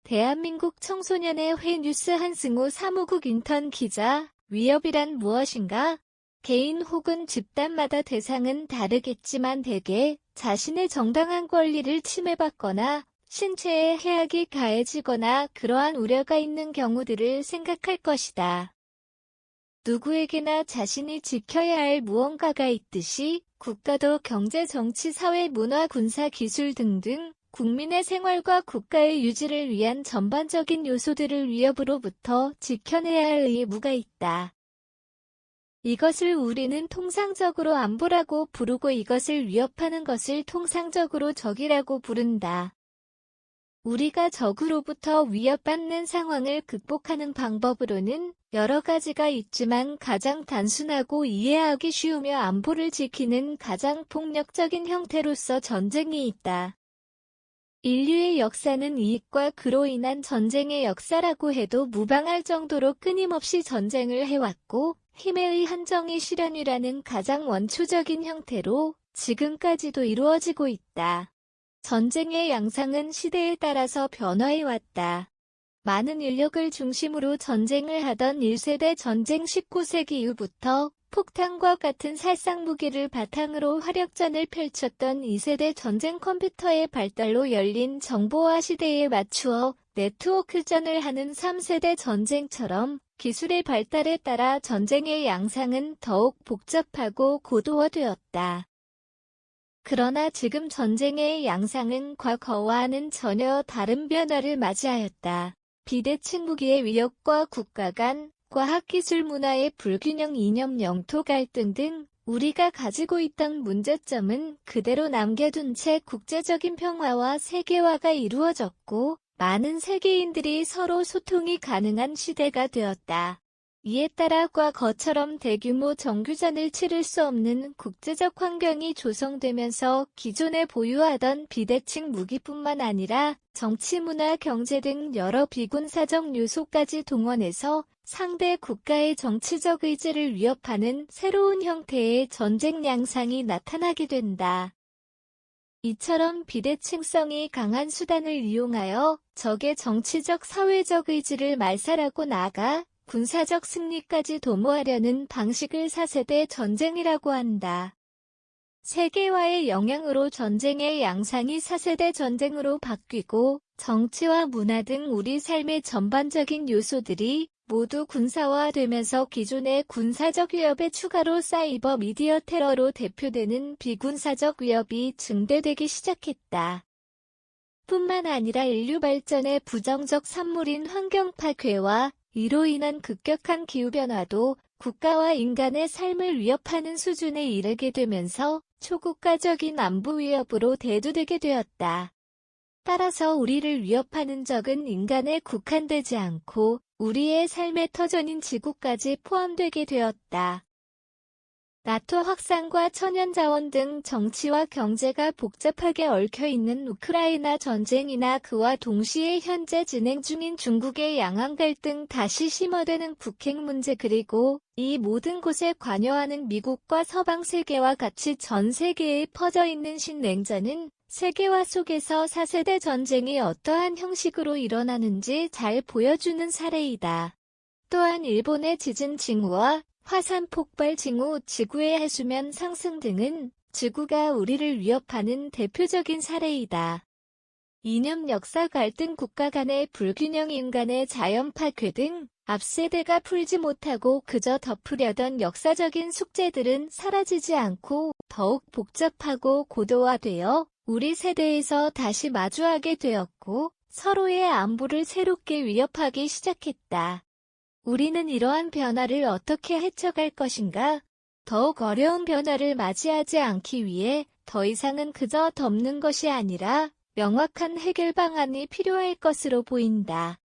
대한민국 청소년의 회 뉴스 한승우 사무국 인턴 기자, 위협이란 무엇인가? 개인 혹은 집단마다 대상은 다르겠지만 대개 자신의 정당한 권리를 침해받거나 신체에 해악이 가해지거나 그러한 우려가 있는 경우들을 생각할 것이다. 누구에게나 자신이 지켜야 할 무언가가 있듯이 국가도 경제, 정치, 사회, 문화, 군사, 기술 등등 국민의 생활과 국가의 유지를 위한 전반적인 요소들을 위협으로부터 지켜내야 할 의무가 있다. 이것을 우리는 통상적으로 안보라고 부르고 이것을 위협하는 것을 통상적으로 적이라고 부른다. 우리가 적으로부터 위협받는 상황을 극복하는 방법으로는 여러 가지가 있지만 가장 단순하고 이해하기 쉬우며 안보를 지키는 가장 폭력적인 형태로서 전쟁이 있다. 인류의 역사는 이익과 그로 인한 전쟁의 역사라고 해도 무방할 정도로 끊임없이 전쟁을 해왔고 힘에 의한 정의 실현이라는 가장 원초적인 형태로 지금까지도 이루어지고 있다. 전쟁의 양상은 시대에 따라서 변화해왔다. 많은 인력을 중심으로 전쟁을 하던 1세대 전쟁 19세기 이후부터 폭탄과 같은 살상무기를 바탕으로 화력전을 펼쳤던 2세대 전쟁 컴퓨터의 발달로 열린 정보화 시대에 맞추어 네트워크전을 하는 3세대 전쟁처럼 기술의 발달에 따라 전쟁의 양상은 더욱 복잡하고 고도화되었다. 그러나 지금 전쟁의 양상은 과거와는 전혀 다른 변화를 맞이하였다. 비대칭 무기의 위협과 국가 간, 과학기술 문화의 불균형 이념 영토 갈등 등 우리가 가지고 있던 문제점은 그대로 남겨둔 채 국제적인 평화와 세계화가 이루어졌고 많은 세계인들이 서로 소통이 가능한 시대가 되었다. 이에 따라 과거처럼 대규모 정규전을 치를 수 없는 국제적 환경이 조성되면서 기존에 보유하던 비대칭 무기뿐만 아니라 정치, 문화, 경제 등 여러 비군사적 요소까지 동원해서 상대 국가의 정치적 의지를 위협하는 새로운 형태의 전쟁 양상이 나타나게 된다. 이처럼 비대칭성이 강한 수단을 이용하여 적의 정치적 사회적 의지를 말살하고 나아가 군사적 승리까지 도모하려는 방식을 4세대 전쟁이라고 한다. 세계화의 영향으로 전쟁의 양상이 4세대 전쟁으로 바뀌고 정치와 문화 등 우리 삶의 전반적인 요소들이 모두 군사화되면서 기존의 군사적 위협에 추가로 사이버 미디어 테러로 대표되는 비군사적 위협이 증대되기 시작했다. 뿐만 아니라 인류 발전의 부정적 산물인 환경 파괴와 이로 인한 급격한 기후변화도 국가와 인간의 삶을 위협하는 수준에 이르게 되면서 초국가적인 안보 위협으로 대두되게 되었다. 따라서 우리를 위협하는 적은 인간에 국한되지 않고 우리의 삶의 터전인 지구까지 포함되게 되었다. 나토 확산과 천연자원 등 정치와 경제가 복잡하게 얽혀있는 우크라이나 전쟁이나 그와 동시에 현재 진행 중인 중국의 양안 갈등 다시 심화되는 북핵 문제 그리고 이 모든 곳에 관여하는 미국과 서방 세계와 같이 전 세계에 퍼져있는 신냉전은 세계화 속에서 4세대 전쟁이 어떠한 형식으로 일어나는지 잘 보여주는 사례이다. 또한 일본의 지진 징후와 화산 폭발 징후, 지구의 해수면 상승 등은 지구가 우리를 위협하는 대표적인 사례이다. 이념 역사 갈등 국가 간의 불균형 인간의 자연 파괴 등 앞세대가 풀지 못하고 그저 덮으려던 역사적인 숙제들은 사라지지 않고 더욱 복잡하고 고도화되어 우리 세대에서 다시 마주하게 되었고 서로의 안보를 새롭게 위협하기 시작했다. 우리는 이러한 변화를 어떻게 헤쳐갈 것인가? 더욱 어려운 변화를 맞이하지 않기 위해 더 이상은 그저 덮는 것이 아니라 명확한 해결 방안이 필요할 것으로 보인다.